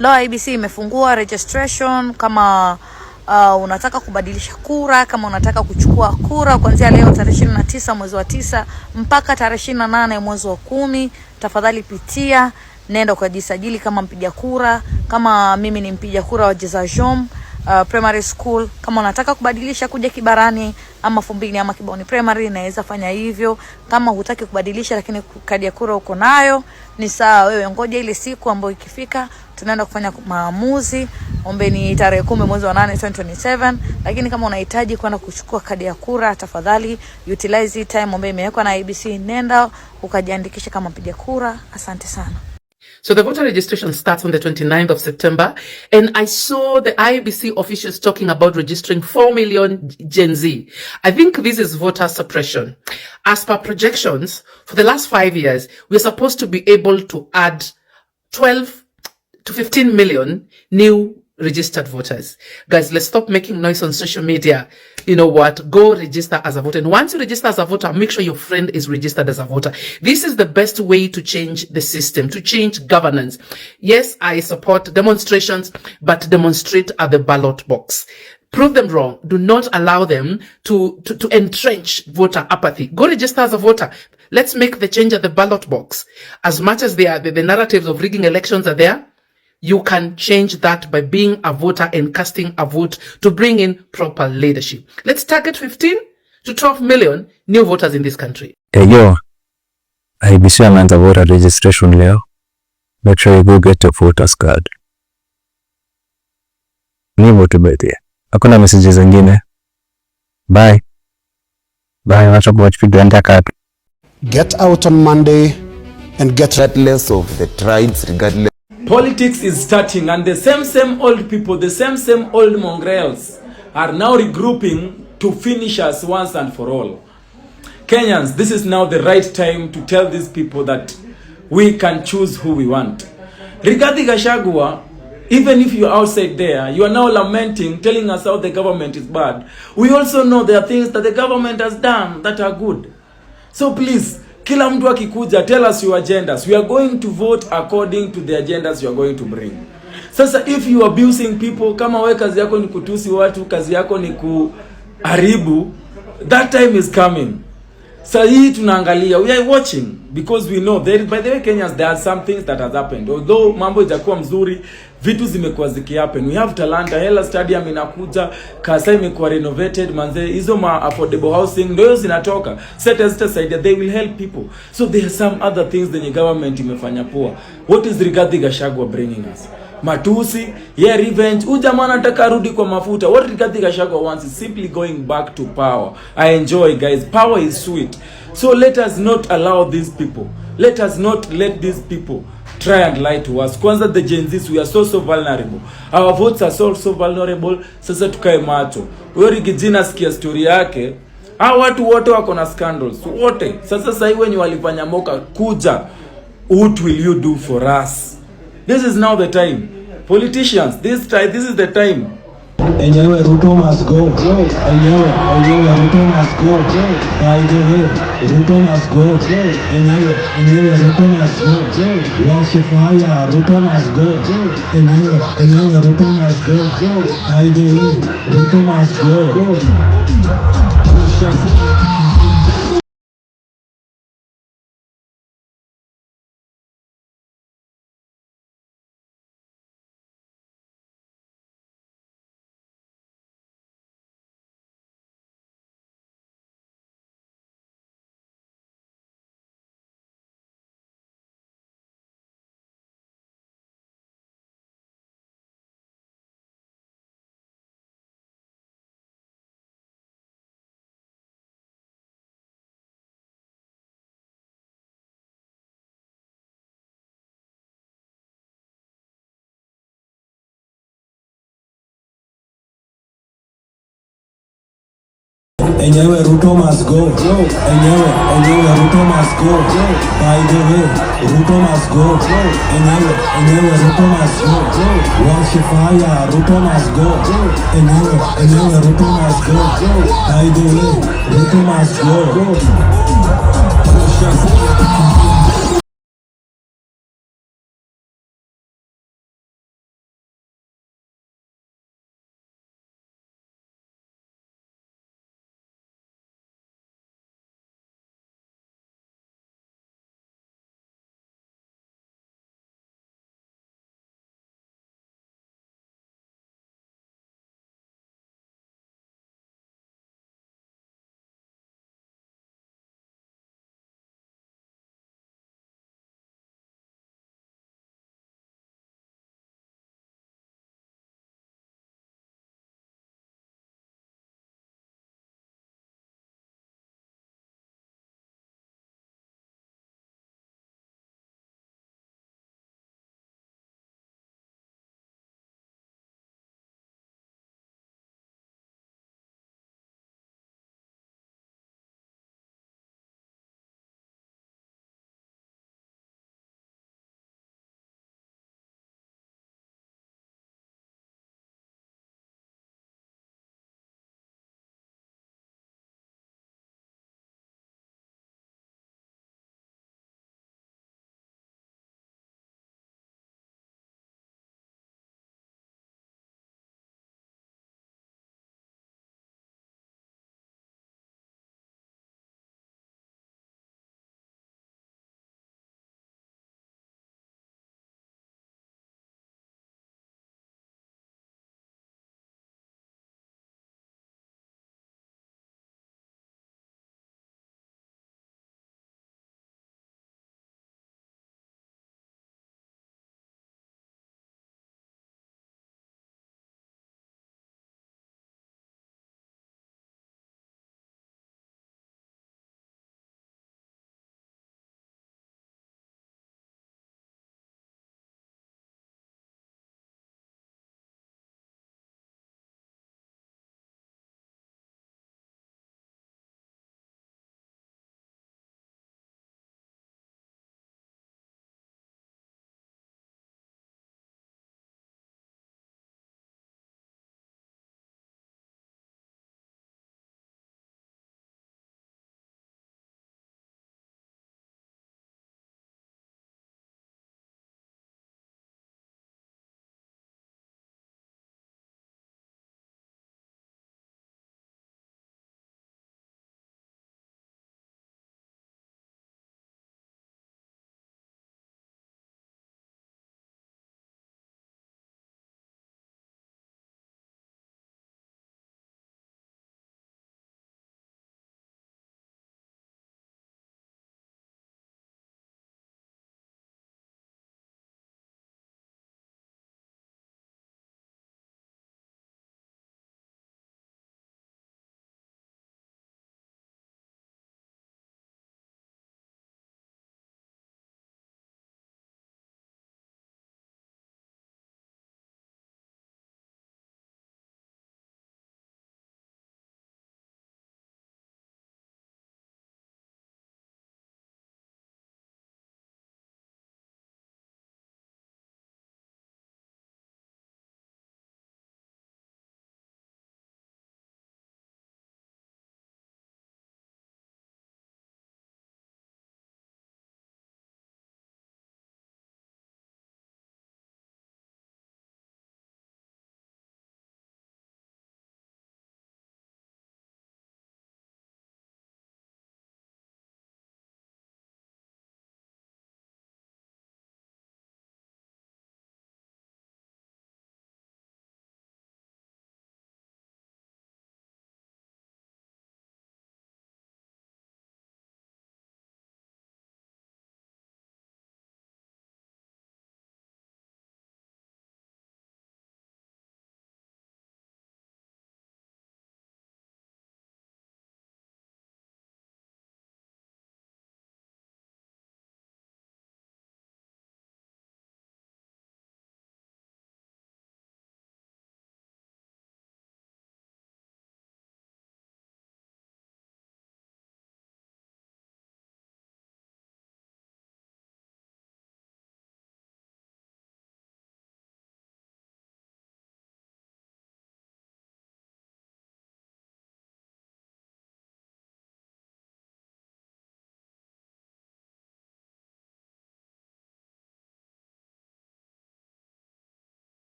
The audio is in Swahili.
Leo Isbc imefungua registration kama unataka kubadilisha kura, kama unataka kuchukua kura kuanzia leo tarehe 29 mwezi wa 9 mpaka tarehe 28 mwezi wa 10. Tafadhali pitia, nenda ukajisajili kama mpiga kura. Kama mimi ni mpiga kura wa Genz primary school, kama unataka kubadilisha kuja Kibarani ama Fumbini ama Kiboni primary, naweza fanya hivyo. Kama hutaki kubadilisha lakini kadi ya kura uko nayo, ni sawa, wewe ngoja ile siku ambayo ikifika tunaenda kufanya maamuzi. Ombeni tarehe 10 mwezi wa 8 2027. Lakini kama unahitaji kwenda kuchukua kadi ya kura, tafadhali utilize time ambayo imewekwa na Isbc, nenda ukajiandikisha kama mpiga kura. Asante sana. So the voter registration starts on the 29th of September, and I saw the Isbc officials talking about registering 4 million Gen Z. I think this is voter suppression. As per projections, for the last 5 years, we're supposed to be able to add 12 to 15 million new registered voters. Guys, let's stop making noise on social media. You know what? Go register as a voter. And once you register as a voter, make sure your friend is registered as a voter. This is the best way to change the system, to change governance. Yes, I support demonstrations, but demonstrate at the ballot box. Prove them wrong. Do not allow them to entrench voter apathy. Go register as a voter. Let's make the change at the ballot box. As much as the narratives of rigging elections are there, you can change that by being a voter and casting a vote to bring in proper leadership. Let's target 15 to 12 million new voters in this country. Hey, yo, Isbc ameanza voter registration leo. Make sure you go get your voters card. Ni vote bete. Hakuna messages zingine. Bye. Bye, wacha watch video and card. Get out on Monday and get regardless of the tribes, regardless. Politics is starting, and the same old people, the same old mongrels are now regrouping to finish us once and for all. Kenyans, this is now the right time to tell these people that we can choose who we want. Rigathi Gachagua, even if you're outside there, you are now lamenting, telling us how the government is bad. We also know there are things that the government has done that are good. So please, kila mtu akikuja, tell us your agendas. We are going to vote according to the agendas you are going to bring. Sasa if you are abusing people, kama we kazi yako ni kutusi watu, kazi yako ni kuharibu, that time is coming. So hii tunaangalia, we are watching, because we know there, by the way Kenyans, there are some things that has happened. Although mambo ijakuwa mzuri, vitu zimekuwa zikihappen. We have Talanta, Hela Stadium inakuja, Kasa imekuwa renovated, manze hizo ma affordable housing ndio zinatoka. Set aside, they will help people. So there are some other things the government imefanya poa. What is Rigathi Gachagua bringing us? Matusi, revenge. Ujamaa anataka rudi kwa mafuta. What Rigathi Gachagua wants is simply going back to power. I enjoy, guys. Power is sweet. So let us not allow these people. Let us not let these people try and lie to us. Kwanza the Gen Zs, we are so vulnerable. Our votes are so vulnerable. Sasa tukae macho. Wewe Rigijina sikia story yake. Hao watu wote wako na scandals. Wote. Sasa hivi wenye walifanya moka kuja. What will you do for us? This is now the time. Politicians, this is the time. Enyewe Ruto must go. Enyewe Ruto must go. By the way, Ruto must go. Enyewe Ruto must go. Washifaya, Ruto must go. Enyewe Ruto must go. By the way, Ruto must go. Enyewe Ruto must go. Enyewe Ruto must go. By the way, Ruto must go. Enyewe Ruto must go. Washifaya, Ruto must go. Enyewe Ruto must go. By the way, Ruto must go.